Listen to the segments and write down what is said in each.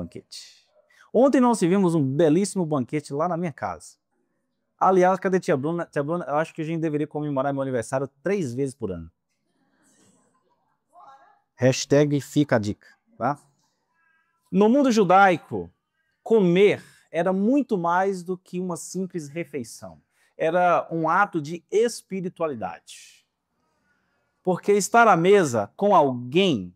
banquete. Ontem nós tivemos um belíssimo banquete lá na minha casa. Aliás, cadê tia Bruna? Tia Bruna, eu acho que a gente deveria comemorar meu aniversário 3 vezes por ano. Hashtag fica a dica, tá? No mundo judaico, comer era muito mais do que uma simples refeição. Era um ato de espiritualidade. Porque estar à mesa com alguém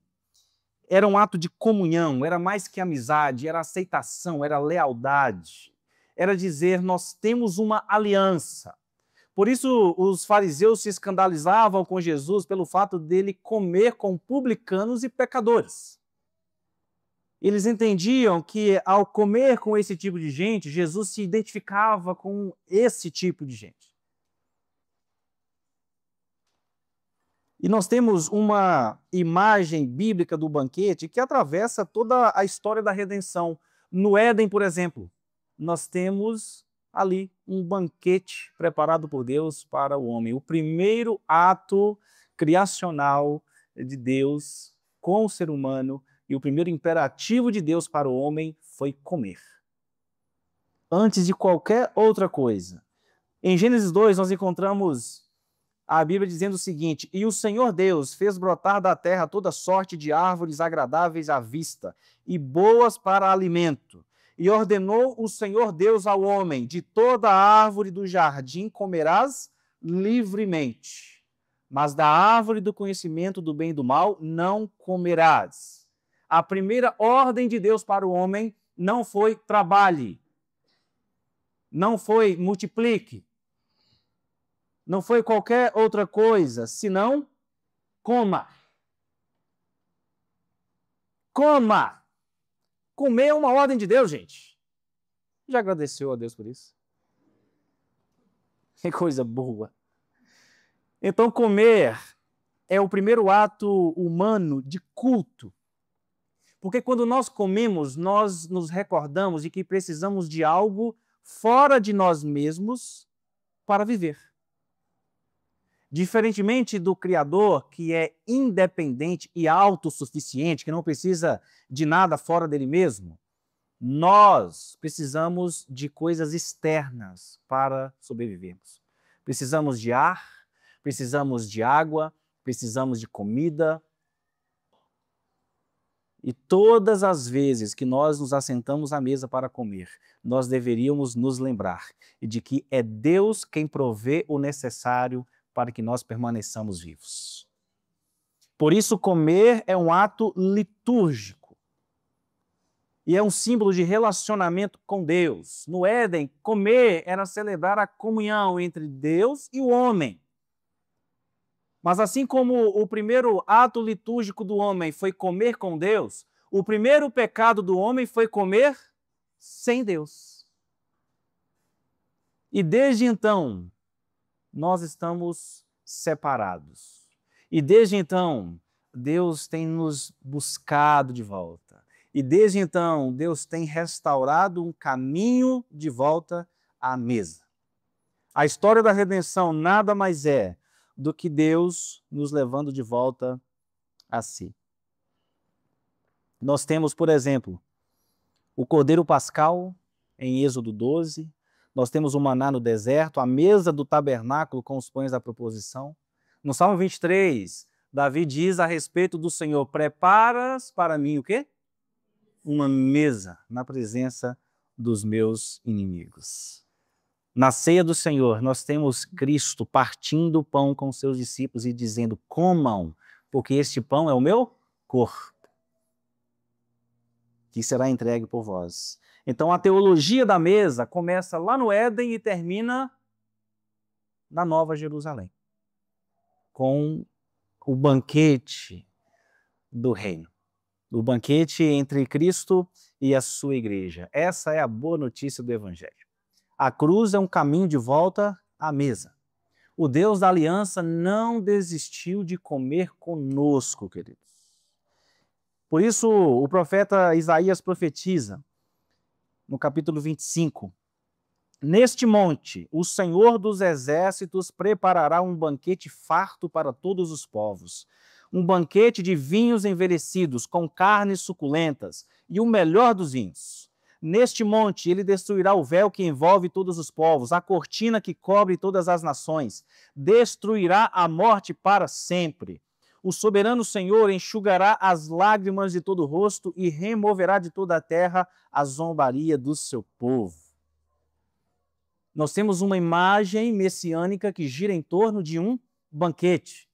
era um ato de comunhão, era mais que amizade, era aceitação, era lealdade. Era dizer, nós temos uma aliança. Por isso, os fariseus se escandalizavam com Jesus pelo fato dele comer com publicanos e pecadores. Eles entendiam que, ao comer com esse tipo de gente, Jesus se identificava com esse tipo de gente. E nós temos uma imagem bíblica do banquete que atravessa toda a história da redenção. No Éden, por exemplo, nós temos ali um banquete preparado por Deus para o homem. O primeiro ato criacional de Deus com o ser humano e o primeiro imperativo de Deus para o homem foi comer. Antes de qualquer outra coisa. Em Gênesis 2, nós encontramos a Bíblia dizendo o seguinte: e o Senhor Deus fez brotar da terra toda sorte de árvores agradáveis à vista e boas para alimento. E ordenou o Senhor Deus ao homem: de toda a árvore do jardim comerás livremente, mas da árvore do conhecimento do bem e do mal não comerás. A primeira ordem de Deus para o homem não foi trabalhe, não foi multiplique, não foi qualquer outra coisa, senão coma. Coma! Comer é uma ordem de Deus, gente. Já agradeceu a Deus por isso? Que coisa boa. Então, comer é o primeiro ato humano de culto. Porque quando nós comemos, nós nos recordamos de que precisamos de algo fora de nós mesmos para viver. Diferentemente do Criador, que é independente e autossuficiente, que não precisa de nada fora dele mesmo, nós precisamos de coisas externas para sobrevivermos. Precisamos de ar, precisamos de água, precisamos de comida. E todas as vezes que nós nos assentamos à mesa para comer, nós deveríamos nos lembrar de que é Deus quem provê o necessário para que nós permaneçamos vivos. Por isso, comer é um ato litúrgico e é um símbolo de relacionamento com Deus. No Éden, comer era celebrar a comunhão entre Deus e o homem. Mas assim como o primeiro ato litúrgico do homem foi comer com Deus, o primeiro pecado do homem foi comer sem Deus. E desde então, nós estamos separados. E desde então, Deus tem nos buscado de volta. E desde então, Deus tem restaurado um caminho de volta à mesa. A história da redenção nada mais é do que Deus nos levando de volta a si. Nós temos, por exemplo, o Cordeiro Pascal, em Êxodo 12, nós temos o maná no deserto, a mesa do tabernáculo com os pães da proposição. No Salmo 23, Davi diz a respeito do Senhor: preparas para mim o quê? Uma mesa na presença dos meus inimigos. Na ceia do Senhor, nós temos Cristo partindo o pão com seus discípulos e dizendo: comam, porque este pão é o meu corpo, que será entregue por vós. Então, a teologia da mesa começa lá no Éden e termina na Nova Jerusalém, com o banquete do reino, o banquete entre Cristo e a sua igreja. Essa é a boa notícia do Evangelho. A cruz é um caminho de volta à mesa. O Deus da aliança não desistiu de comer conosco, queridos. Por isso, o profeta Isaías profetiza, no capítulo 25, neste monte, o Senhor dos exércitos preparará um banquete farto para todos os povos. um banquete de vinhos envelhecidos, com carnes suculentas e o melhor dos vinhos. Neste monte ele destruirá o véu que envolve todos os povos, a cortina que cobre todas as nações. Destruirá a morte para sempre. O soberano Senhor enxugará as lágrimas de todo o rosto e removerá de toda a terra a zombaria do seu povo. Nós temos uma imagem messiânica que gira em torno de um banquete.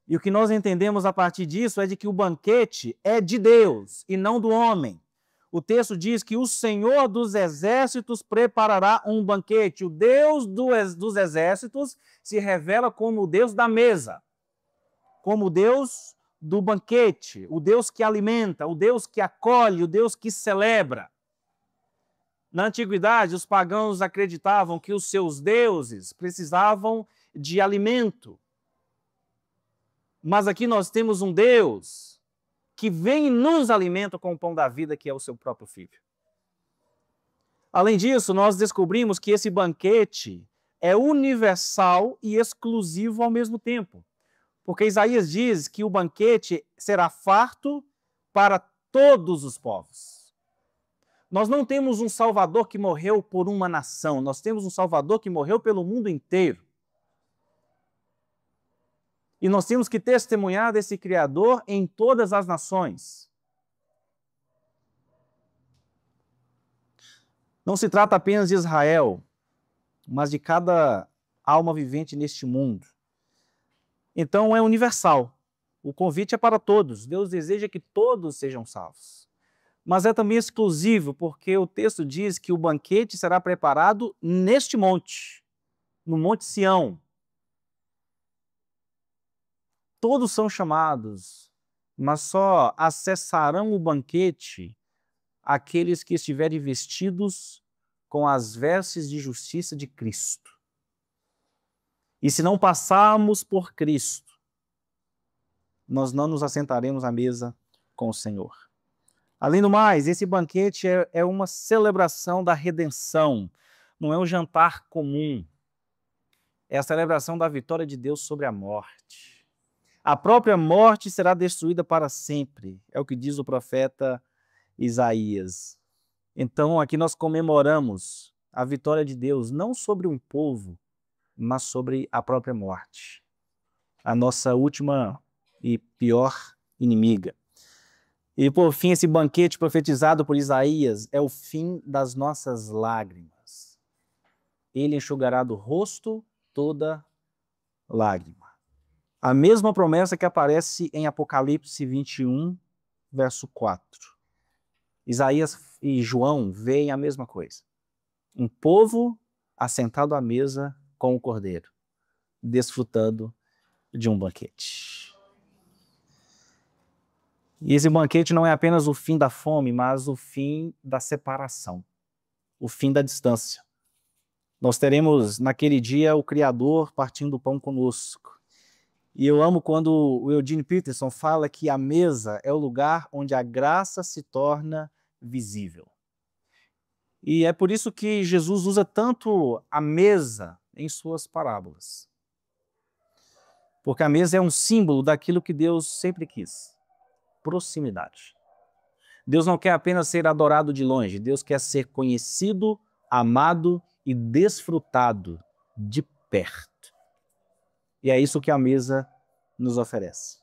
E o que nós entendemos a partir disso é de que o banquete é de Deus e não do homem. O texto diz que o Senhor dos exércitos preparará um banquete. O Deus dos exércitos se revela como o Deus da mesa, como o Deus do banquete, o Deus que alimenta, o Deus que acolhe, o Deus que celebra. Na antiguidade, os pagãos acreditavam que os seus deuses precisavam de alimento. Mas aqui nós temos um Deus que vem e nos alimenta com o pão da vida, que é o seu próprio Filho. Além disso, nós descobrimos que esse banquete é universal e exclusivo ao mesmo tempo. Porque Isaías diz que o banquete será farto para todos os povos. Nós não temos um Salvador que morreu por uma nação, nós temos um Salvador que morreu pelo mundo inteiro. E nós temos que testemunhar desse Criador em todas as nações. Não se trata apenas de Israel, mas de cada alma vivente neste mundo. Então é universal. O convite é para todos. Deus deseja que todos sejam salvos. Mas é também exclusivo, porque o texto diz que o banquete será preparado neste monte, no Monte Sião. Todos são chamados, mas só acessarão o banquete aqueles que estiverem vestidos com as vestes de justiça de Cristo. E se não passarmos por Cristo, nós não nos assentaremos à mesa com o Senhor. Além do mais, esse banquete é uma celebração da redenção, não é um jantar comum. É a celebração da vitória de Deus sobre a morte. A própria morte será destruída para sempre, é o que diz o profeta Isaías. Então, aqui nós comemoramos a vitória de Deus, não sobre um povo, mas sobre a própria morte. A nossa última e pior inimiga. E, por fim, esse banquete profetizado por Isaías é o fim das nossas lágrimas. Ele enxugará do rosto toda lágrima. A mesma promessa que aparece em Apocalipse 21, verso 4. Isaías e João veem a mesma coisa. Um povo assentado à mesa com o Cordeiro, desfrutando de um banquete. E esse banquete não é apenas o fim da fome, mas o fim da separação, o fim da distância. Nós teremos naquele dia o Criador partindo o pão conosco. E eu amo quando o Eugene Peterson fala que a mesa é o lugar onde a graça se torna visível. E é por isso que Jesus usa tanto a mesa em suas parábolas. Porque a mesa é um símbolo daquilo que Deus sempre quis: proximidade. Deus não quer apenas ser adorado de longe, Deus quer ser conhecido, amado e desfrutado de perto. E é isso que a mesa nos oferece.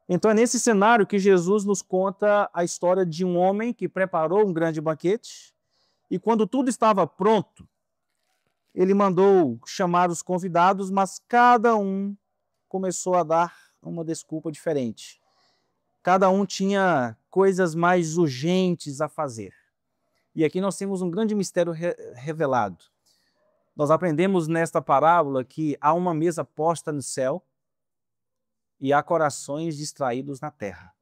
Então é nesse cenário que Jesus nos conta a história de um homem que preparou um grande banquete e quando tudo estava pronto, ele mandou chamar os convidados, mas cada um começou a dar uma desculpa diferente. Cada um tinha coisas mais urgentes a fazer. E aqui nós temos um grande mistério revelado. Nós aprendemos nesta parábola que há uma mesa posta no céu e há corações distraídos na terra.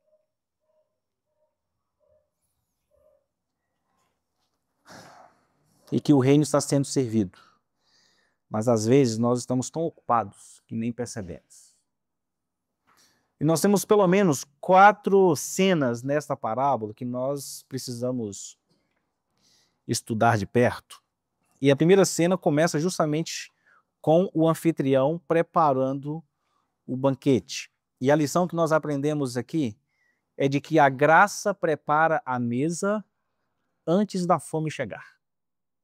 E que o reino está sendo servido. Mas às vezes nós estamos tão ocupados que nem percebemos. E nós temos pelo menos 4 cenas nesta parábola que nós precisamos estudar de perto. E a primeira cena começa justamente com o anfitrião preparando o banquete. E a lição que nós aprendemos aqui é de que a graça prepara a mesa antes da fome chegar.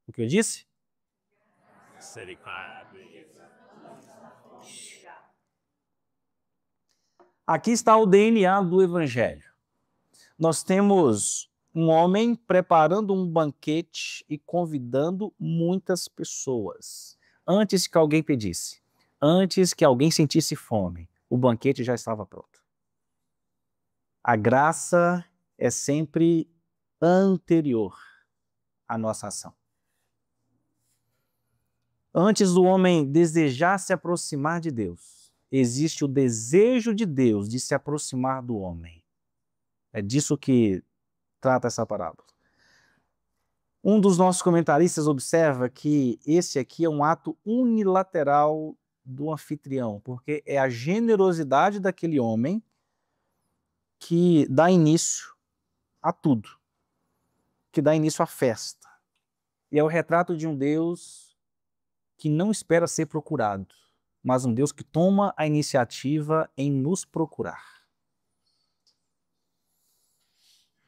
O que eu disse? Aqui está o DNA do Evangelho. Nós temos um homem preparando um banquete e convidando muitas pessoas. Antes que alguém pedisse, antes que alguém sentisse fome, o banquete já estava pronto. A graça é sempre anterior à nossa ação. Antes do homem desejar se aproximar de Deus, existe o desejo de Deus de se aproximar do homem. É disso que trata essa parábola. Um dos nossos comentaristas observa que esse aqui é um ato unilateral do anfitrião, porque é a generosidade daquele homem que dá início a tudo, que dá início à festa. E é o retrato de um Deus que não espera ser procurado, mas um Deus que toma a iniciativa em nos procurar.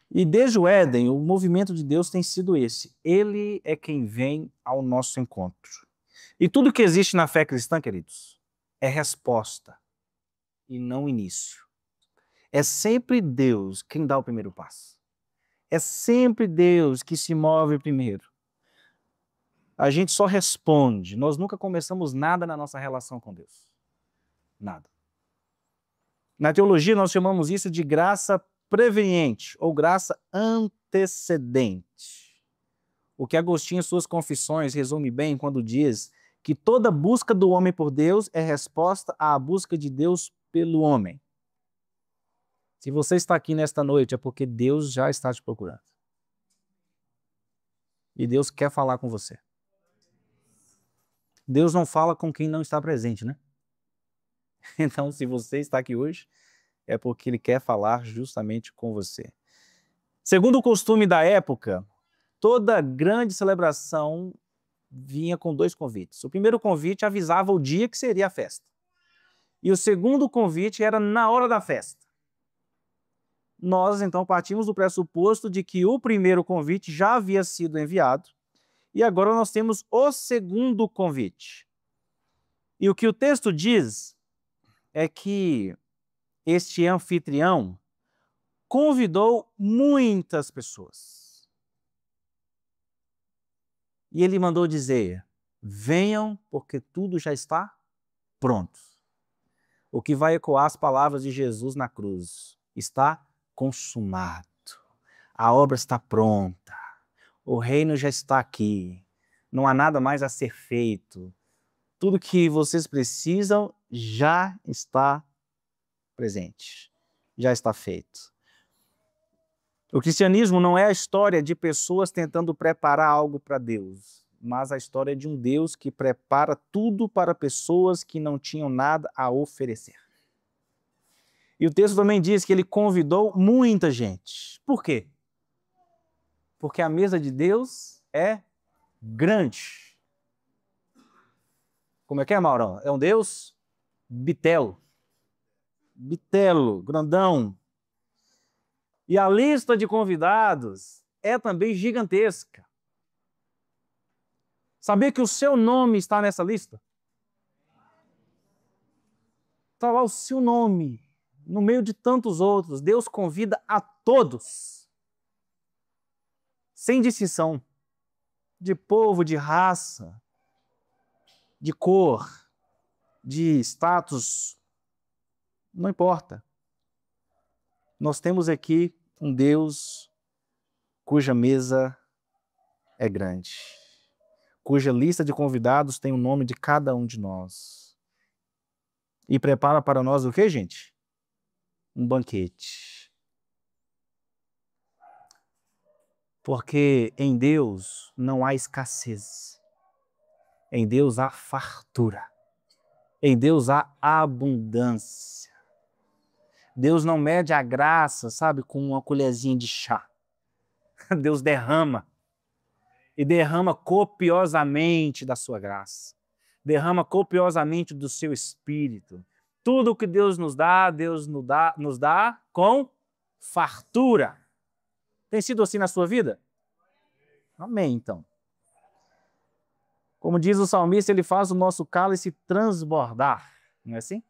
E desde o Éden, o movimento de Deus tem sido esse. Ele é quem vem ao nosso encontro. E tudo que existe na fé cristã, queridos, é resposta e não início. É sempre Deus quem dá o primeiro passo. É sempre Deus que se move primeiro. A gente só responde. Nós nunca começamos nada na nossa relação com Deus. Nada. Na teologia, nós chamamos isso de graça preveniente ou graça antecedente. O que Agostinho, em suas Confissões, resume bem quando diz que toda busca do homem por Deus é resposta à busca de Deus pelo homem. Se você está aqui nesta noite, é porque Deus já está te procurando. E Deus quer falar com você. Deus não fala com quem não está presente, né? Então, se você está aqui hoje, é porque Ele quer falar justamente com você. Segundo o costume da época, toda grande celebração vinha com 2 convites. O primeiro convite avisava o dia que seria a festa. E o segundo convite era na hora da festa. Nós, então, partimos do pressuposto de que o primeiro convite já havia sido enviado e agora nós temos o segundo convite. E o que o texto diz é que este anfitrião convidou muitas pessoas. E ele mandou dizer: venham, porque tudo já está pronto. O que vai ecoar as palavras de Jesus na cruz: está consumado. A obra está pronta. O reino já está aqui. Não há nada mais a ser feito. Tudo que vocês precisam já está presente. Já está feito. O cristianismo não é a história de pessoas tentando preparar algo para Deus, mas a história de um Deus que prepara tudo para pessoas que não tinham nada a oferecer. E o texto também diz que ele convidou muita gente. Por quê? Porque a mesa de Deus é grande. Como é que é, Maurão? É um Deus bitelo. Bitelo, grandão. E a lista de convidados é também gigantesca. Sabia que o seu nome está nessa lista? Está lá o seu nome, no meio de tantos outros. Deus convida a todos, sem distinção, de povo, de raça, de cor, de status, não importa. Nós temos aqui um Deus cuja mesa é grande, cuja lista de convidados tem o nome de cada um de nós. E prepara para nós o quê, gente? Um banquete. Porque em Deus não há escassez. Em Deus há fartura. Em Deus há abundância. Deus não mede a graça, sabe, com uma colherzinha de chá. Deus derrama. E derrama copiosamente da sua graça. Derrama copiosamente do seu espírito. Tudo que Deus nos dá com fartura. Tem sido assim na sua vida? Amém, então. Como diz o salmista, ele faz o nosso cálice transbordar, não é assim?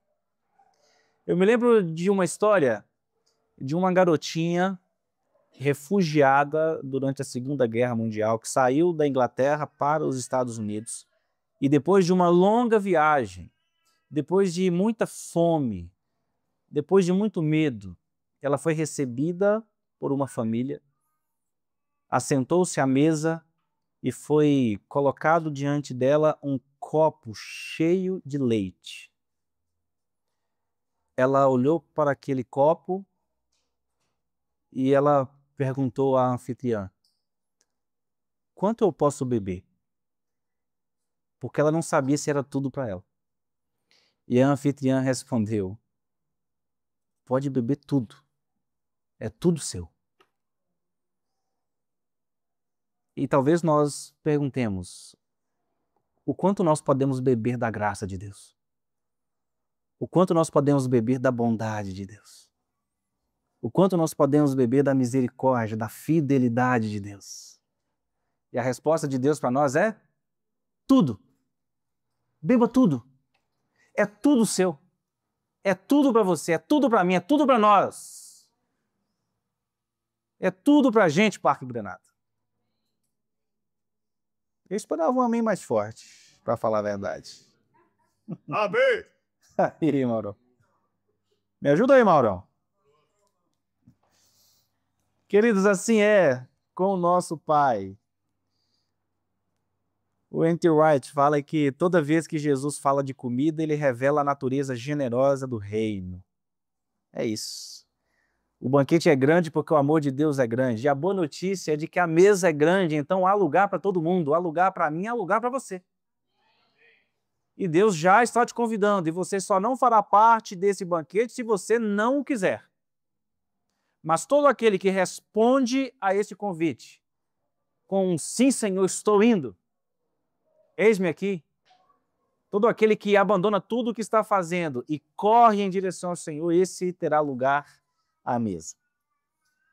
Eu me lembro de uma história de uma garotinha refugiada durante a Segunda Guerra Mundial, que saiu da Inglaterra para os Estados Unidos e depois de uma longa viagem, depois de muita fome, depois de muito medo, ela foi recebida por uma família, assentou-se à mesa e foi colocado diante dela um copo cheio de leite. Ela olhou para aquele copo e ela perguntou à anfitriã: quanto eu posso beber? Porque ela não sabia se era tudo para ela. E a anfitriã respondeu: pode beber tudo, é tudo seu. E talvez nós perguntemos: o quanto nós podemos beber da graça de Deus? O quanto nós podemos beber da bondade de Deus? O quanto nós podemos beber da misericórdia, da fidelidade de Deus? E a resposta de Deus para nós é: tudo. Beba tudo. É tudo seu. É tudo para você, é tudo para mim, é tudo para nós. É tudo para a gente, Parque Granada. Eu esperava um amém mais forte, para falar a verdade. Amém. Aí, Maurão. Me ajuda aí, Maurão. Queridos, assim é com o nosso Pai. O N.T. Wright fala que toda vez que Jesus fala de comida, ele revela a natureza generosa do reino. É isso. O banquete é grande porque o amor de Deus é grande. E a boa notícia é de que a mesa é grande, então há lugar para todo mundo, há lugar para mim, há lugar para você. E Deus já está te convidando, e você só não fará parte desse banquete se você não o quiser. Mas todo aquele que responde a esse convite com um sim, Senhor, estou indo, eis-me aqui. Todo aquele que abandona tudo o que está fazendo e corre em direção ao Senhor, esse terá lugar à mesa.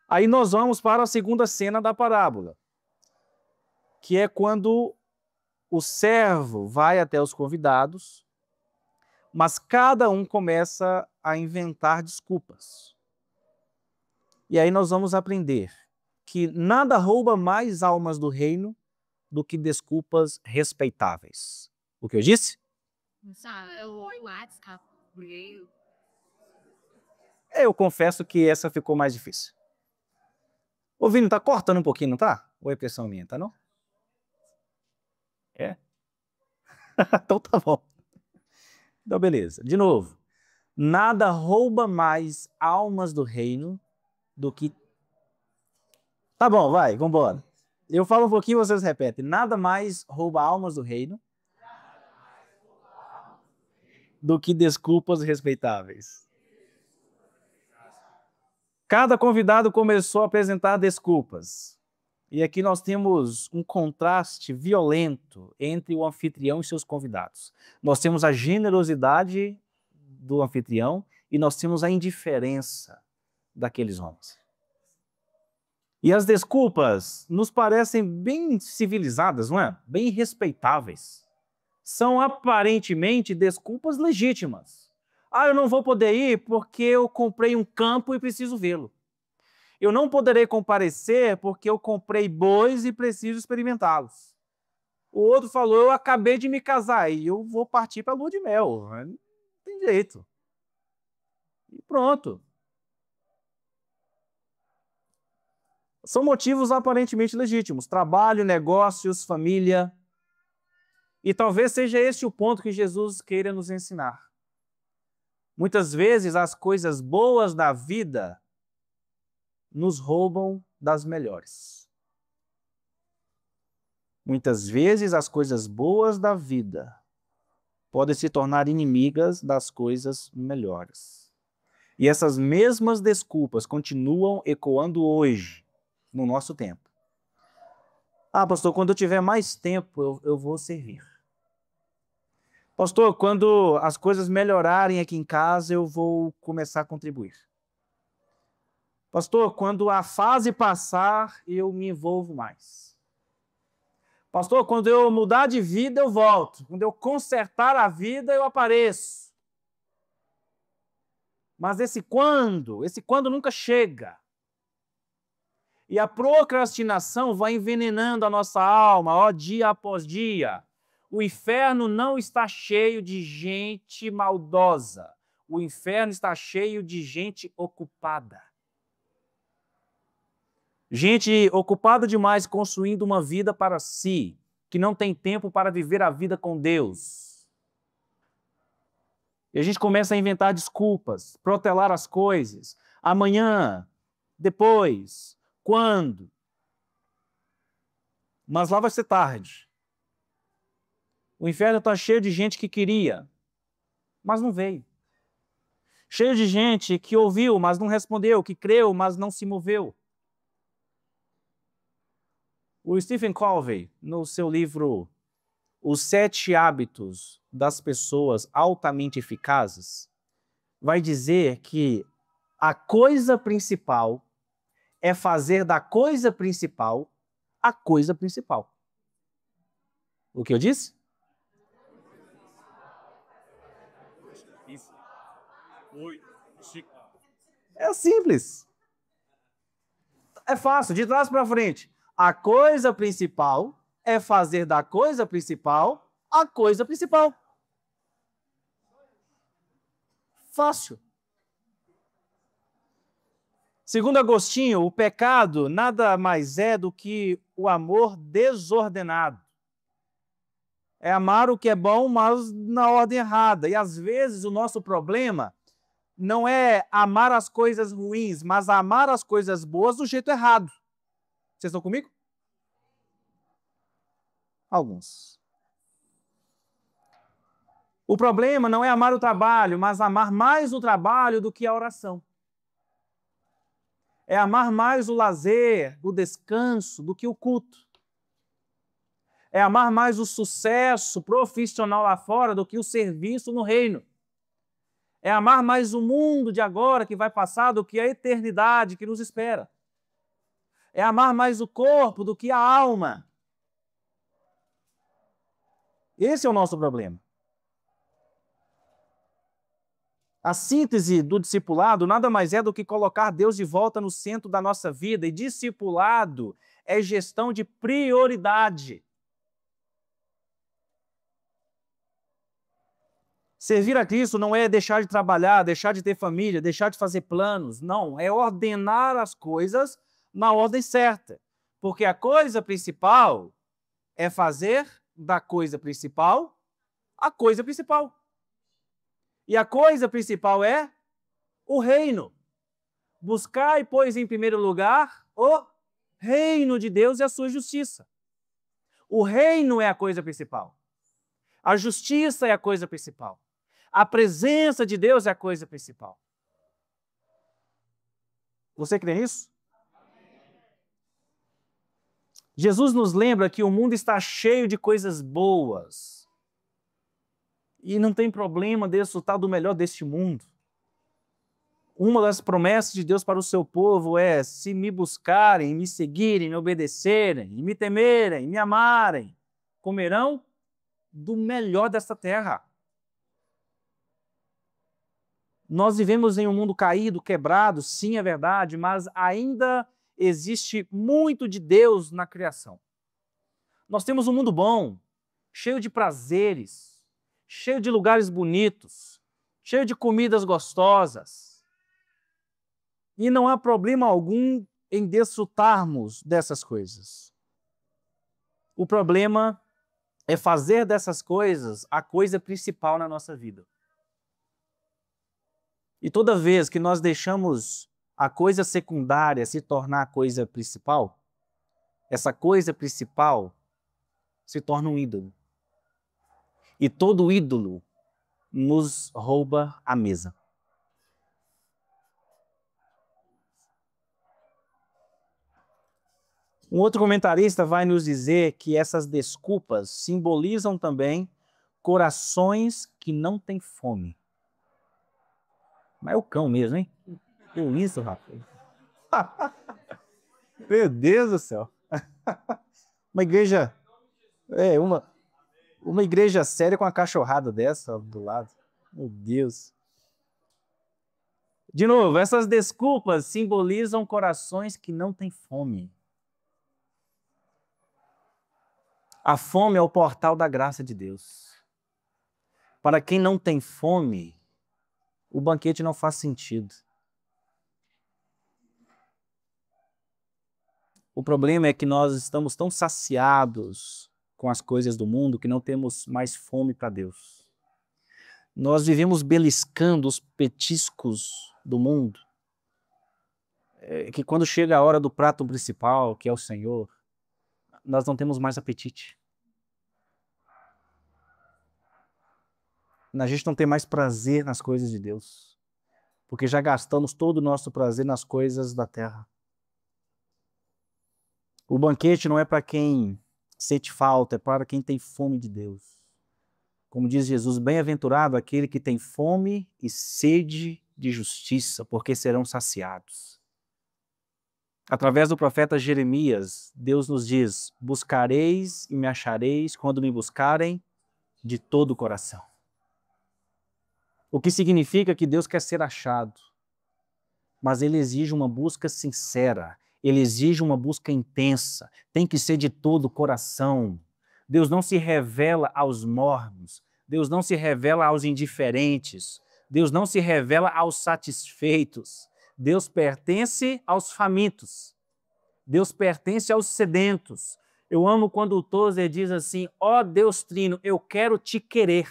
Aí nós vamos para a segunda cena da parábola, que é quando o servo vai até os convidados, mas cada um começa a inventar desculpas. E aí nós vamos aprender que nada rouba mais almas do reino do que desculpas respeitáveis. O que eu disse? Eu confesso que essa ficou mais difícil. Ô, Vini, tá cortando um pouquinho, não tá? Ou é impressão minha, tá não? É? Então tá bom. Então beleza. De novo. Nada rouba mais almas do reino do que... Tá bom, vai, vambora. Eu falo um pouquinho e vocês repetem. Nada mais rouba almas do reino do que desculpas respeitáveis. Cada convidado começou a apresentar desculpas. E aqui nós temos um contraste violento entre o anfitrião e seus convidados. Nós temos a generosidade do anfitrião e nós temos a indiferença daqueles homens. E as desculpas nos parecem bem civilizadas, não é? Bem respeitáveis. São aparentemente desculpas legítimas. Ah, eu não vou poder ir porque eu comprei um campo e preciso vê-lo. Eu não poderei comparecer porque eu comprei bois e preciso experimentá-los. O outro falou, eu acabei de me casar e eu vou partir para a lua de mel. Não tem jeito. E pronto. São motivos aparentemente legítimos. Trabalho, negócios, família. E talvez seja esse o ponto que Jesus queira nos ensinar. Muitas vezes as coisas boas da vida nos roubam das melhores. Muitas vezes as coisas boas da vida podem se tornar inimigas das coisas melhores. E essas mesmas desculpas continuam ecoando hoje, no nosso tempo. Ah, pastor, quando eu tiver mais tempo, eu vou servir. Pastor, quando as coisas melhorarem aqui em casa, eu vou começar a contribuir. Pastor, quando a fase passar, eu me envolvo mais. Pastor, quando eu mudar de vida, eu volto. Quando eu consertar a vida, eu apareço. Mas esse quando nunca chega. E a procrastinação vai envenenando a nossa alma, ó, dia após dia. O inferno não está cheio de gente maldosa. O inferno está cheio de gente ocupada. Gente ocupada demais construindo uma vida para si, que não tem tempo para viver a vida com Deus. E a gente começa a inventar desculpas, protelar as coisas. Amanhã, depois, quando? Mas lá vai ser tarde. O inferno está cheio de gente que queria, mas não veio. Cheio de gente que ouviu, mas não respondeu, que creu, mas não se moveu. O Stephen Covey, no seu livro Os 7 Hábitos das Pessoas Altamente Eficazes, vai dizer que a coisa principal é fazer da coisa principal a coisa principal. O que eu disse? É simples. É fácil, de trás para frente. A coisa principal é fazer da coisa principal a coisa principal. Fácil. Segundo Agostinho, o pecado nada mais é do que o amor desordenado. É amar o que é bom, mas na ordem errada. E às vezes o nosso problema não é amar as coisas ruins, mas amar as coisas boas do jeito errado. Vocês estão comigo? Alguns. O problema não é amar o trabalho, mas amar mais o trabalho do que a oração. É amar mais o lazer, o descanso, do que o culto. É amar mais o sucesso profissional lá fora do que o serviço no reino. É amar mais o mundo de agora que vai passar do que a eternidade que nos espera. É amar mais o corpo do que a alma. Esse é o nosso problema. A síntese do discipulado nada mais é do que colocar Deus de volta no centro da nossa vida. E discipulado é gestão de prioridade. Servir a Cristo não é deixar de trabalhar, deixar de ter família, deixar de fazer planos. Não, é ordenar as coisas na ordem certa. Porque a coisa principal é fazer da coisa principal a coisa principal. E a coisa principal é o reino. Buscai, pois, em primeiro lugar, o reino de Deus e a sua justiça. O reino é a coisa principal. A justiça é a coisa principal. A presença de Deus é a coisa principal. Você crê nisso? Jesus nos lembra que o mundo está cheio de coisas boas. E não tem problema desfrutar do melhor deste mundo. Uma das promessas de Deus para o seu povo é: se me buscarem, me seguirem, me obedecerem, e me temerem, me amarem, comerão do melhor desta terra. Nós vivemos em um mundo caído, quebrado, sim, é verdade, mas ainda existe muito de Deus na criação. Nós temos um mundo bom, cheio de prazeres, cheio de lugares bonitos, cheio de comidas gostosas. E não há problema algum em desfrutarmos dessas coisas. O problema é fazer dessas coisas a coisa principal na nossa vida. E toda vez que nós deixamos a coisa secundária se tornar a coisa principal, essa coisa principal se torna um ídolo. E todo ídolo nos rouba a mesa. Um outro comentarista vai nos dizer que essas desculpas simbolizam também corações que não têm fome. Mas é o cão mesmo, hein? Que isso, rapaz? Meu Deus do céu. Uma igreja, uma igreja séria com uma cachorrada dessa do lado. Meu Deus. De novo, essas desculpas simbolizam corações que não têm fome. A fome é o portal da graça de Deus. Para quem não tem fome, o banquete não faz sentido. O problema é que nós estamos tão saciados com as coisas do mundo que não temos mais fome para Deus. Nós vivemos beliscando os petiscos do mundo, que quando chega a hora do prato principal, que é o Senhor, nós não temos mais apetite. A gente não tem mais prazer nas coisas de Deus, porque já gastamos todo o nosso prazer nas coisas da terra. O banquete não é para quem sente falta, é para quem tem fome de Deus. Como diz Jesus, bem-aventurado aquele que tem fome e sede de justiça, porque serão saciados. Através do profeta Jeremias, Deus nos diz: buscareis e me achareis quando me buscarem de todo o coração. O que significa que Deus quer ser achado, mas Ele exige uma busca sincera, Ele exige uma busca intensa, tem que ser de todo o coração. Deus não se revela aos mornos, Deus não se revela aos indiferentes, Deus não se revela aos satisfeitos. Deus pertence aos famintos, Deus pertence aos sedentos. Eu amo quando o Tozer diz assim: ó Deus Trino, eu quero te querer.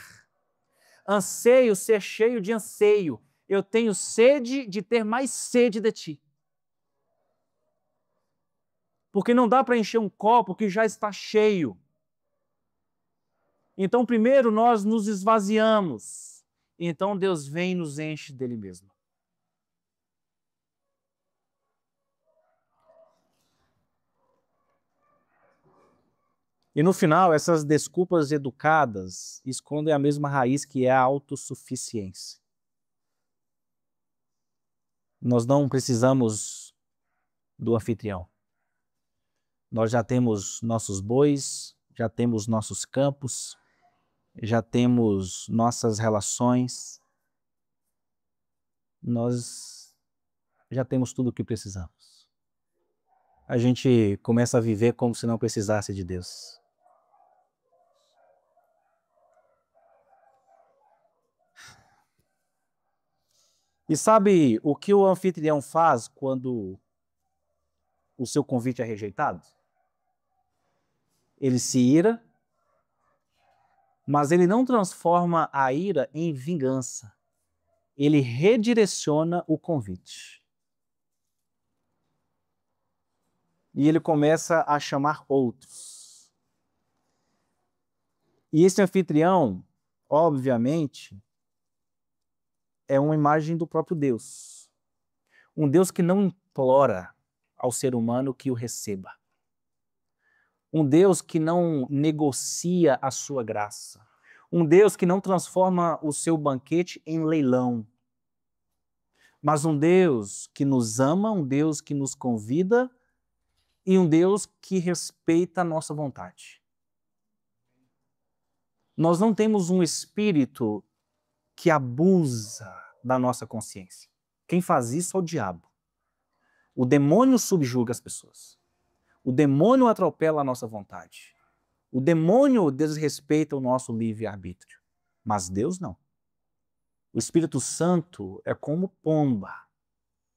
Anseio ser cheio de anseio. Eu tenho sede de ter mais sede de ti. Porque não dá para encher um copo que já está cheio. Então, primeiro nós nos esvaziamos. Então Deus vem e nos enche dele mesmo. E no final, essas desculpas educadas escondem a mesma raiz que é a autossuficiência. Nós não precisamos do anfitrião. Nós já temos nossos bois, já temos nossos campos, já temos nossas relações. Nós já temos tudo o que precisamos. A gente começa a viver como se não precisasse de Deus. E sabe o que o anfitrião faz quando o seu convite é rejeitado? Ele se ira, mas ele não transforma a ira em vingança. Ele redireciona o convite. E ele começa a chamar outros. E esse anfitrião, obviamente, é uma imagem do próprio Deus. Um Deus que não implora ao ser humano que o receba. Um Deus que não negocia a sua graça. Um Deus que não transforma o seu banquete em leilão. Mas um Deus que nos ama, um Deus que nos convida e um Deus que respeita a nossa vontade. Nós não temos um espírito que abusa da nossa consciência. Quem faz isso é o diabo. O demônio subjuga as pessoas. O demônio atropela a nossa vontade. O demônio desrespeita o nosso livre-arbítrio. Mas Deus não. O Espírito Santo é como pomba.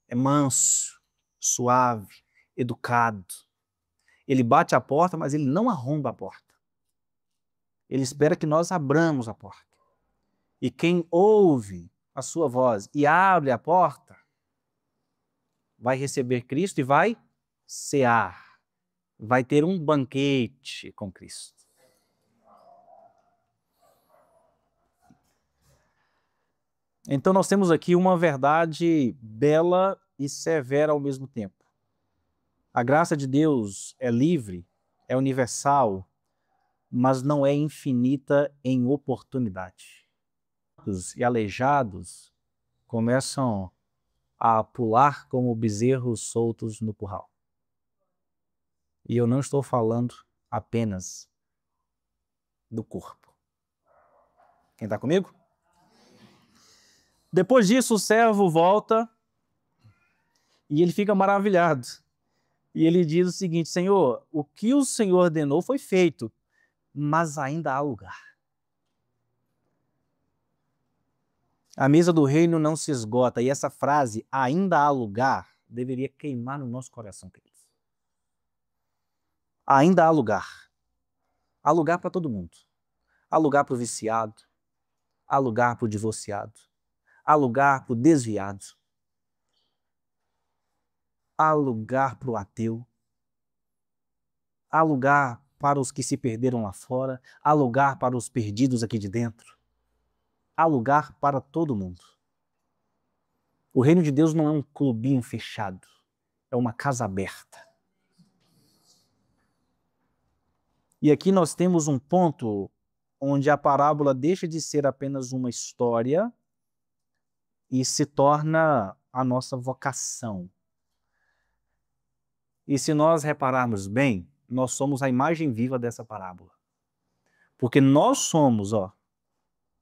É manso, suave, educado. Ele bate a porta, mas ele não arromba a porta. Ele espera que nós abramos a porta. E quem ouve a sua voz e abre a porta, vai receber Cristo e vai cear. Vai ter um banquete com Cristo. Então nós temos aqui uma verdade bela e severa ao mesmo tempo. A graça de Deus é livre, é universal, mas não é infinita em oportunidade. Os e aleijados começam a pular como bezerros soltos no curral. E eu não estou falando apenas do corpo. Quem está comigo? Depois disso, o servo volta e ele fica maravilhado. E ele diz o seguinte: Senhor, o que o Senhor ordenou foi feito, mas ainda há lugar. A mesa do reino não se esgota, e essa frase, ainda há lugar, deveria queimar no nosso coração, queridos. Ainda há lugar. Há lugar para todo mundo. Há lugar para o viciado, há lugar para o divorciado, há lugar para o desviado, há lugar para o ateu, há lugar para os que se perderam lá fora, há lugar para os perdidos aqui de dentro. Há lugar para todo mundo. O reino de Deus não é um clubinho fechado, é uma casa aberta. E aqui nós temos um ponto onde a parábola deixa de ser apenas uma história e se torna a nossa vocação. E se nós repararmos bem, nós somos a imagem viva dessa parábola. Porque nós somos,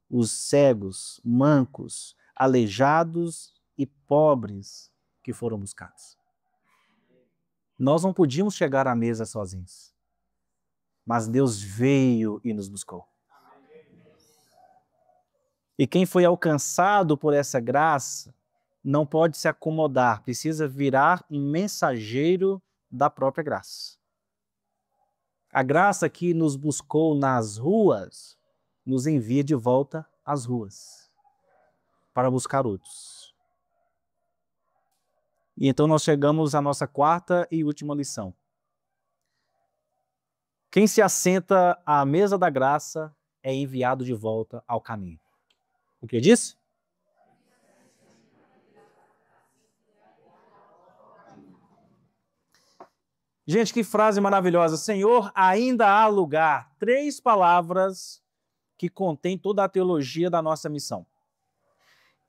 os cegos, mancos, aleijados e pobres que foram buscados. Nós não podíamos chegar à mesa sozinhos, mas Deus veio e nos buscou. E quem foi alcançado por essa graça não pode se acomodar, precisa virar um mensageiro da própria graça. A graça que nos buscou nas ruas nos envia de volta às ruas para buscar outros. E então nós chegamos à nossa quarta e última lição. Quem se assenta à mesa da graça é enviado de volta ao caminho. O que disse? Gente, que frase maravilhosa. Senhor, ainda há lugar. 3 palavras que contêm toda a teologia da nossa missão.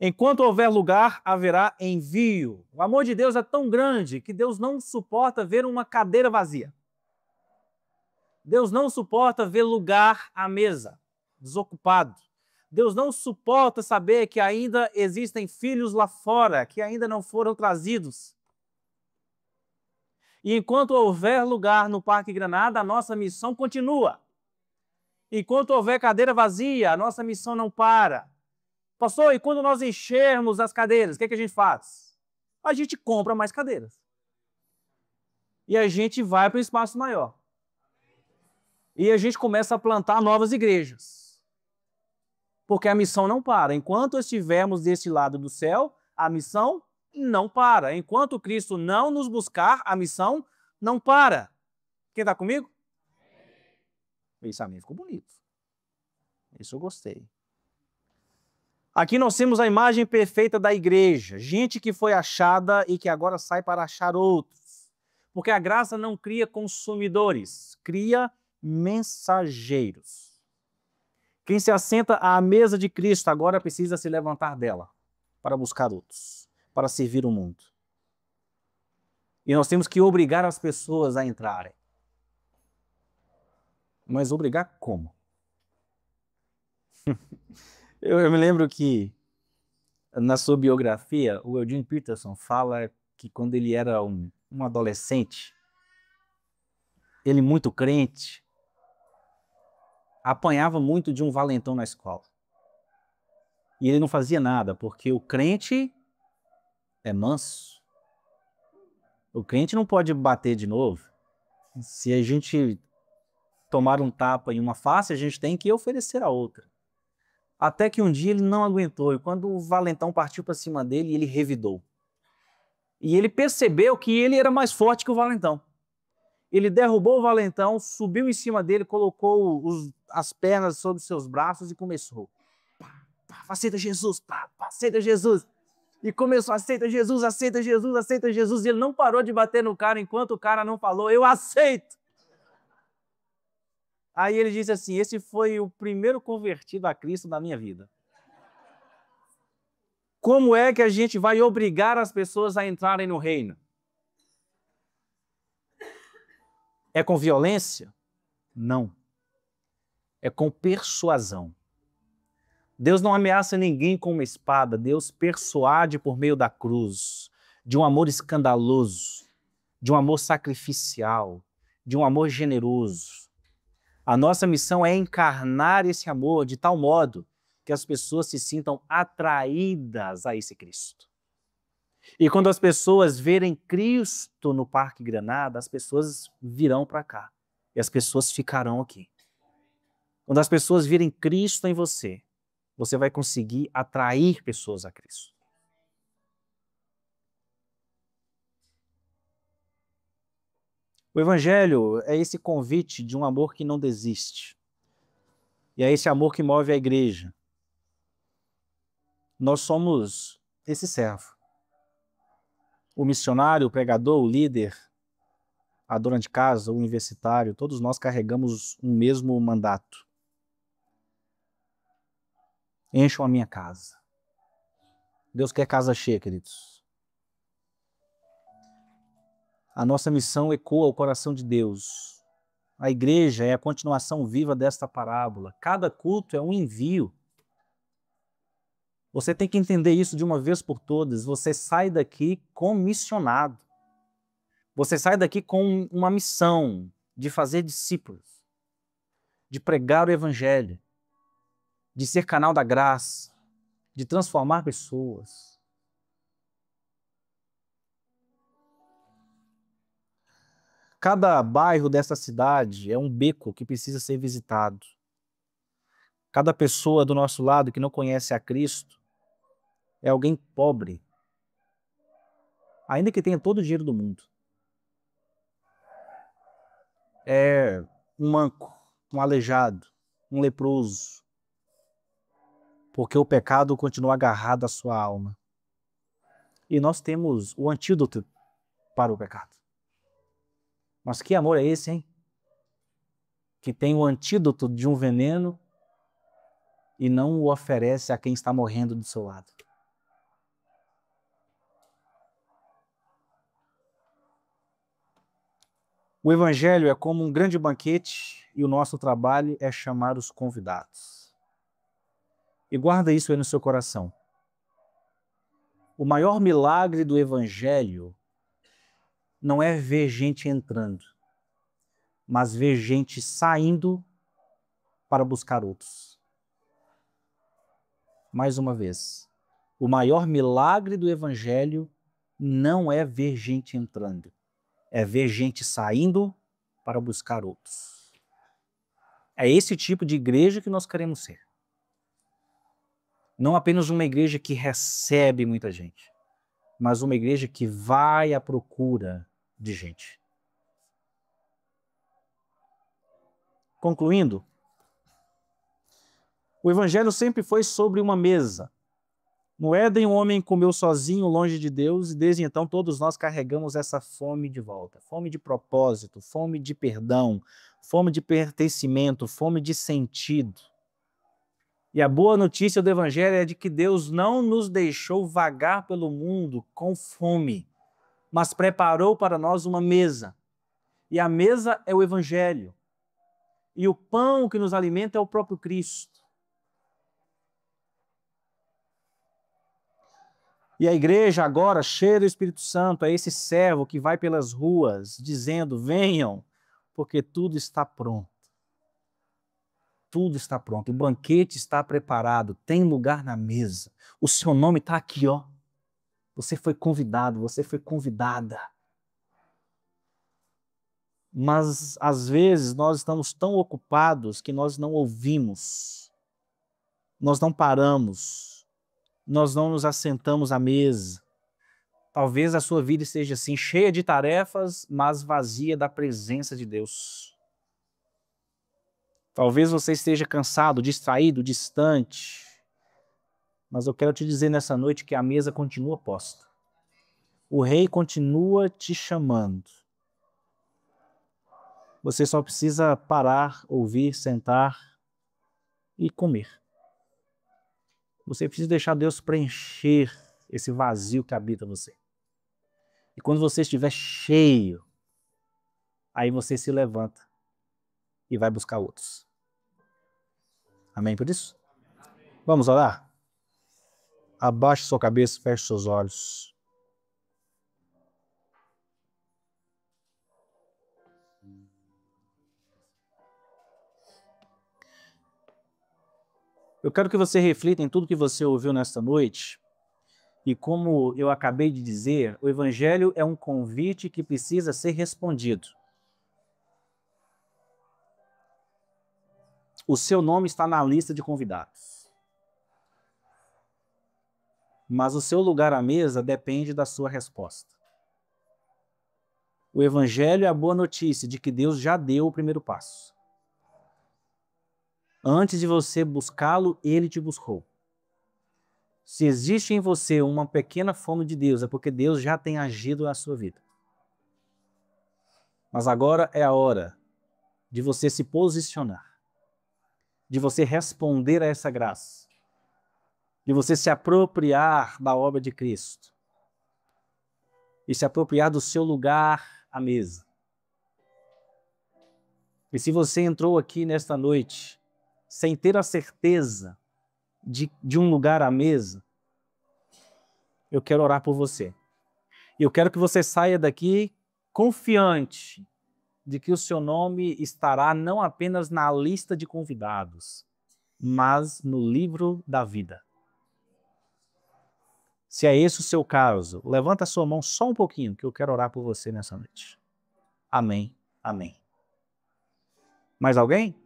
Enquanto houver lugar, haverá envio. O amor de Deus é tão grande que Deus não suporta ver uma cadeira vazia. Deus não suporta ver lugar à mesa, desocupado. Deus não suporta saber que ainda existem filhos lá fora, que ainda não foram trazidos. E enquanto houver lugar no Parque Granada, a nossa missão continua. Enquanto houver cadeira vazia, a nossa missão não para. Pastor, e quando nós enchermos as cadeiras, o que a gente faz? A gente compra mais cadeiras. E a gente vai para o espaço maior. E a gente começa a plantar novas igrejas. Porque a missão não para. Enquanto estivermos deste lado do céu, a missão não para. Enquanto Cristo não nos buscar, a missão não para. Quem está comigo? Isso a mim ficou bonito. Isso eu gostei. Aqui nós temos a imagem perfeita da igreja. Gente que foi achada e que agora sai para achar outros. Porque a graça não cria consumidores, cria mensageiros. Quem se assenta à mesa de Cristo agora precisa se levantar dela para buscar outros, para servir o mundo. E nós temos que obrigar as pessoas a entrarem. Mas obrigar como? Eu me lembro que na sua biografia, o Eugene Peterson fala que quando ele era um adolescente, ele muito crente, apanhava muito de um valentão na escola. E ele não fazia nada, porque o crente é manso. O crente não pode bater de novo. Se a gente tomar um tapa em uma face, a gente tem que oferecer a outra. Até que um dia ele não aguentou, e quando o valentão partiu para cima dele, ele revidou. E ele percebeu que ele era mais forte que o valentão. Ele derrubou o valentão, subiu em cima dele, colocou as pernas sobre seus braços e começou. Aceita Jesus, aceita Jesus. E começou, aceita Jesus, aceita Jesus, aceita Jesus. E ele não parou de bater no cara enquanto o cara não falou, eu aceito. Aí ele disse assim: esse foi o primeiro convertido a Cristo na minha vida. Como é que a gente vai obrigar as pessoas a entrarem no reino? É com violência? Não. É com persuasão. Deus não ameaça ninguém com uma espada, Deus persuade por meio da cruz, de um amor escandaloso, de um amor sacrificial, de um amor generoso. A nossa missão é encarnar esse amor de tal modo que as pessoas se sintam atraídas a esse Cristo. E quando as pessoas verem Cristo no Parque Granada, as pessoas virão para cá e as pessoas ficarão aqui. Quando as pessoas virem Cristo em você, você vai conseguir atrair pessoas a Cristo. O Evangelho é esse convite de um amor que não desiste. E é esse amor que move a igreja. Nós somos esse servo. O missionário, o pregador, o líder, a dona de casa, o universitário, todos nós carregamos um mesmo mandato. Encham a minha casa. Deus quer casa cheia, queridos. A nossa missão ecoa o coração de Deus. A igreja é a continuação viva desta parábola. Cada culto é um envio. Você tem que entender isso de uma vez por todas. Você sai daqui comissionado. Você sai daqui com uma missão de fazer discípulos, de pregar o Evangelho, de ser canal da graça, de transformar pessoas. Cada bairro dessa cidade é um beco que precisa ser visitado. Cada pessoa do nosso lado que não conhece a Cristo é alguém pobre, ainda que tenha todo o dinheiro do mundo. É um manco, um aleijado, um leproso, porque o pecado continua agarrado à sua alma. E nós temos o antídoto para o pecado. Mas que amor é esse, hein? Que tem o antídoto de um veneno e não o oferece a quem está morrendo do seu lado. O Evangelho é como um grande banquete e o nosso trabalho é chamar os convidados. E guarda isso aí no seu coração. O maior milagre do Evangelho não é ver gente entrando, mas ver gente saindo para buscar outros. Mais uma vez, o maior milagre do Evangelho não é ver gente entrando, é ver gente saindo para buscar outros. É esse tipo de igreja que nós queremos ser. Não apenas uma igreja que recebe muita gente, mas uma igreja que vai à procura de gente. Concluindo, o Evangelho sempre foi sobre uma mesa. No Éden, o homem comeu sozinho, longe de Deus, e desde então todos nós carregamos essa fome de volta. Fome de propósito, fome de perdão, fome de pertencimento, fome de sentido. E a boa notícia do Evangelho é de que Deus não nos deixou vagar pelo mundo com fome, mas preparou para nós uma mesa. E a mesa é o Evangelho. E o pão que nos alimenta é o próprio Cristo. E a igreja agora, cheia do Espírito Santo, é esse servo que vai pelas ruas dizendo: venham, porque tudo está pronto. Tudo está pronto, o banquete está preparado, tem lugar na mesa. O seu nome está aqui, ó. Você foi convidado, você foi convidada. Mas, às vezes, nós estamos tão ocupados que nós não ouvimos, nós não paramos, nós não nos assentamos à mesa. Talvez a sua vida esteja assim, cheia de tarefas, mas vazia da presença de Deus. Talvez você esteja cansado, distraído, distante, mas eu quero te dizer nessa noite que a mesa continua posta. O Rei continua te chamando. Você só precisa parar, ouvir, sentar e comer. Você precisa deixar Deus preencher esse vazio que habita você. E quando você estiver cheio, aí você se levanta e vai buscar outros. Amém por isso? Vamos orar? Abaixe sua cabeça, feche seus olhos. Eu quero que você reflita em tudo que você ouviu nesta noite. E como eu acabei de dizer, o Evangelho é um convite que precisa ser respondido. O seu nome está na lista de convidados. Mas o seu lugar à mesa depende da sua resposta. O Evangelho é a boa notícia de que Deus já deu o primeiro passo. Antes de você buscá-lo, Ele te buscou. Se existe em você uma pequena fome de Deus, é porque Deus já tem agido na sua vida. Mas agora é a hora de você se posicionar, de você responder a essa graça, de você se apropriar da obra de Cristo e se apropriar do seu lugar à mesa. E se você entrou aqui nesta noite sem ter a certeza de um lugar à mesa, eu quero orar por você. E eu quero que você saia daqui confiante de que o seu nome estará não apenas na lista de convidados, mas no livro da vida. Se é esse o seu caso, levanta a sua mão só um pouquinho, que eu quero orar por você nessa noite. Amém. Amém. Mais alguém?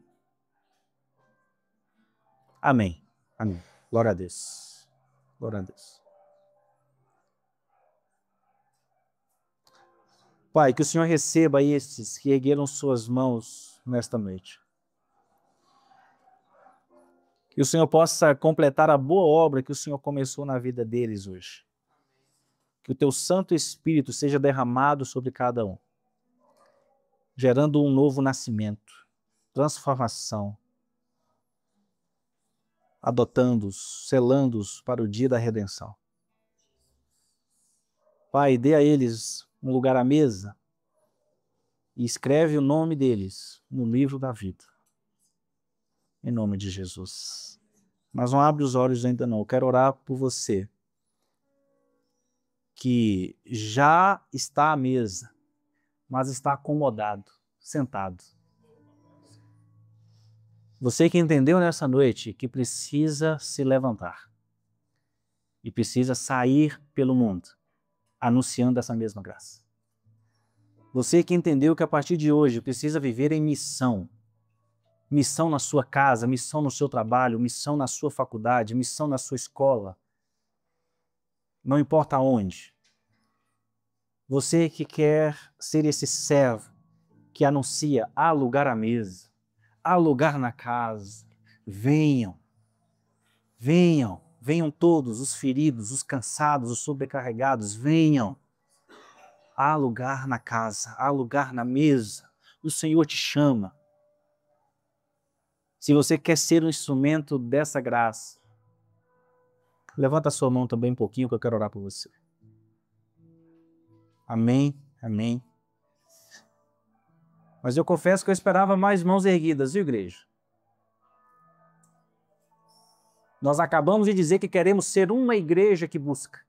Amém. Amém. Glória a Deus. Glória a Deus. Pai, que o Senhor receba estes que ergueram suas mãos nesta noite. Que o Senhor possa completar a boa obra que o Senhor começou na vida deles hoje. Que o teu Santo Espírito seja derramado sobre cada um, gerando um novo nascimento, transformação, adotando-os, selando-os para o dia da redenção. Pai, dê a eles um lugar à mesa e escreve o nome deles no livro da vida. Em nome de Jesus. Mas não abre os olhos ainda não. Eu quero orar por você que já está à mesa, mas está acomodado, sentado. Você que entendeu nessa noite que precisa se levantar e precisa sair pelo mundo, anunciando essa mesma graça. Você que entendeu que a partir de hoje precisa viver em missão. Missão na sua casa, missão no seu trabalho, missão na sua faculdade, missão na sua escola. Não importa onde. Você que quer ser esse servo que anuncia, há lugar à mesa, há lugar na casa. Venham, venham, venham todos, os feridos, os cansados, os sobrecarregados, venham. Há lugar na casa, há lugar na mesa. O Senhor te chama. Se você quer ser um instrumento dessa graça, levanta a sua mão também um pouquinho que eu quero orar por você. Amém, amém. Mas eu confesso que eu esperava mais mãos erguidas, viu, igreja? Nós acabamos de dizer que queremos ser uma igreja que busca.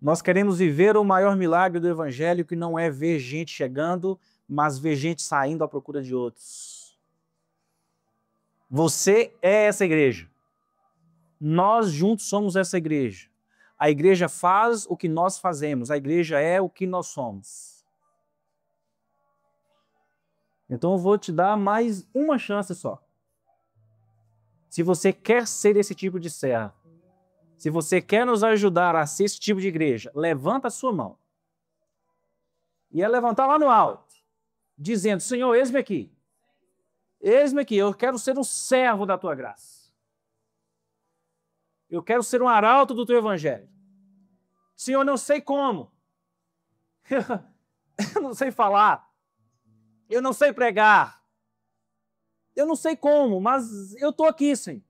Nós queremos viver o maior milagre do Evangelho, que não é ver gente chegando, mas ver gente saindo à procura de outros. Você é essa igreja. Nós juntos somos essa igreja. A igreja faz o que nós fazemos. A igreja é o que nós somos. Então eu vou te dar mais uma chance só. Se você quer ser esse tipo de servo, se você quer nos ajudar a ser esse tipo de igreja, levanta a sua mão. E é levantar lá no alto, dizendo, Senhor, eis-me aqui. Eis-me aqui, eu quero ser um servo da tua graça. Eu quero ser um arauto do teu evangelho. Senhor, não sei como. Eu não sei falar. Eu não sei pregar. Eu não sei como, mas eu estou aqui, Senhor.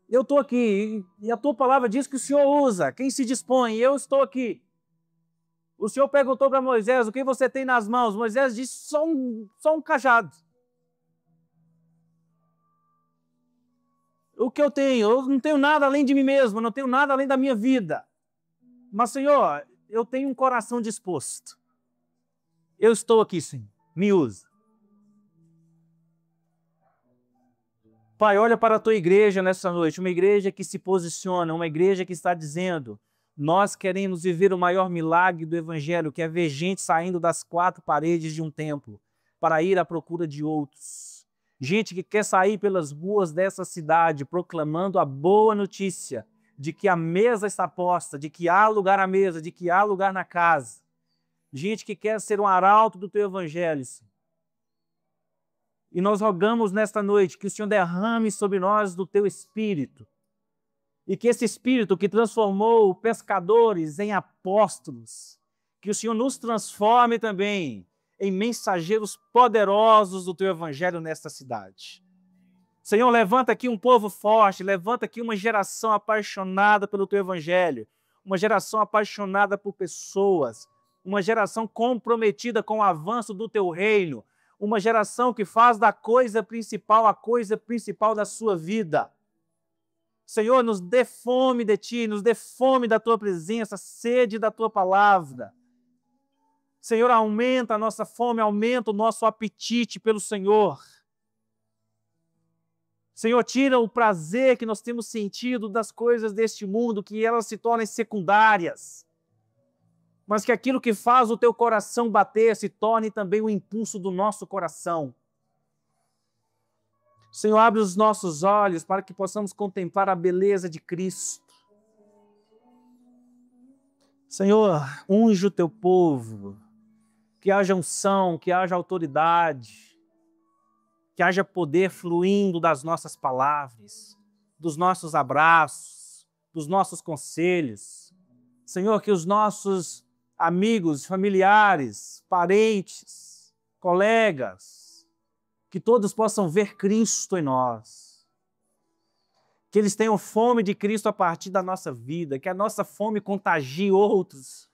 Eu estou aqui. E a tua palavra diz que o Senhor usa quem se dispõe. Eu estou aqui. O Senhor perguntou para Moisés, o que você tem nas mãos? Moisés disse, só um cajado. O que eu tenho? Eu não tenho nada além de mim mesmo, não tenho nada além da minha vida. Mas, Senhor, eu tenho um coração disposto. Eu estou aqui, Senhor. Me usa. Pai, olha para a tua igreja nessa noite, uma igreja que se posiciona, uma igreja que está dizendo, nós queremos viver o maior milagre do Evangelho, que é ver gente saindo das quatro paredes de um templo para ir à procura de outros. Gente que quer sair pelas ruas dessa cidade proclamando a boa notícia de que a mesa está posta, de que há lugar à mesa, de que há lugar na casa. Gente que quer ser um arauto do teu Evangelho. E nós rogamos nesta noite que o Senhor derrame sobre nós do teu Espírito. E que esse Espírito que transformou pescadores em apóstolos, que o Senhor nos transforme também em mensageiros poderosos do teu Evangelho nesta cidade. Senhor, levanta aqui um povo forte, levanta aqui uma geração apaixonada pelo teu Evangelho, uma geração apaixonada por pessoas, uma geração comprometida com o avanço do teu reino, uma geração que faz da coisa principal a coisa principal da sua vida. Senhor, nos dê fome de Ti, nos dê fome da Tua presença, sede da Tua palavra. Senhor, aumenta a nossa fome, aumenta o nosso apetite pelo Senhor. Senhor, tira o prazer que nós temos sentido das coisas deste mundo, que elas se tornem secundárias. Mas que aquilo que faz o teu coração bater se torne também o impulso do nosso coração. Senhor, abre os nossos olhos para que possamos contemplar a beleza de Cristo. Senhor, unge o teu povo, que haja unção, que haja autoridade, que haja poder fluindo das nossas palavras, dos nossos abraços, dos nossos conselhos. Senhor, que os nossos amigos, familiares, parentes, colegas, que todos possam ver Cristo em nós. Que eles tenham fome de Cristo a partir da nossa vida, que a nossa fome contagie outros,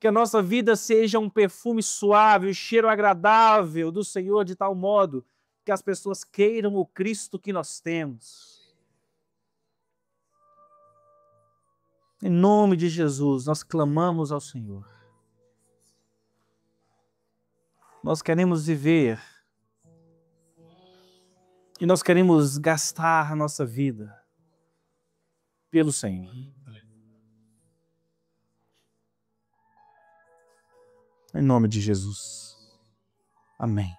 que a nossa vida seja um perfume suave, um cheiro agradável do Senhor, de tal modo que as pessoas queiram o Cristo que nós temos. Em nome de Jesus, nós clamamos ao Senhor. Nós queremos viver e nós queremos gastar a nossa vida pelo Senhor. Em nome de Jesus. Amém.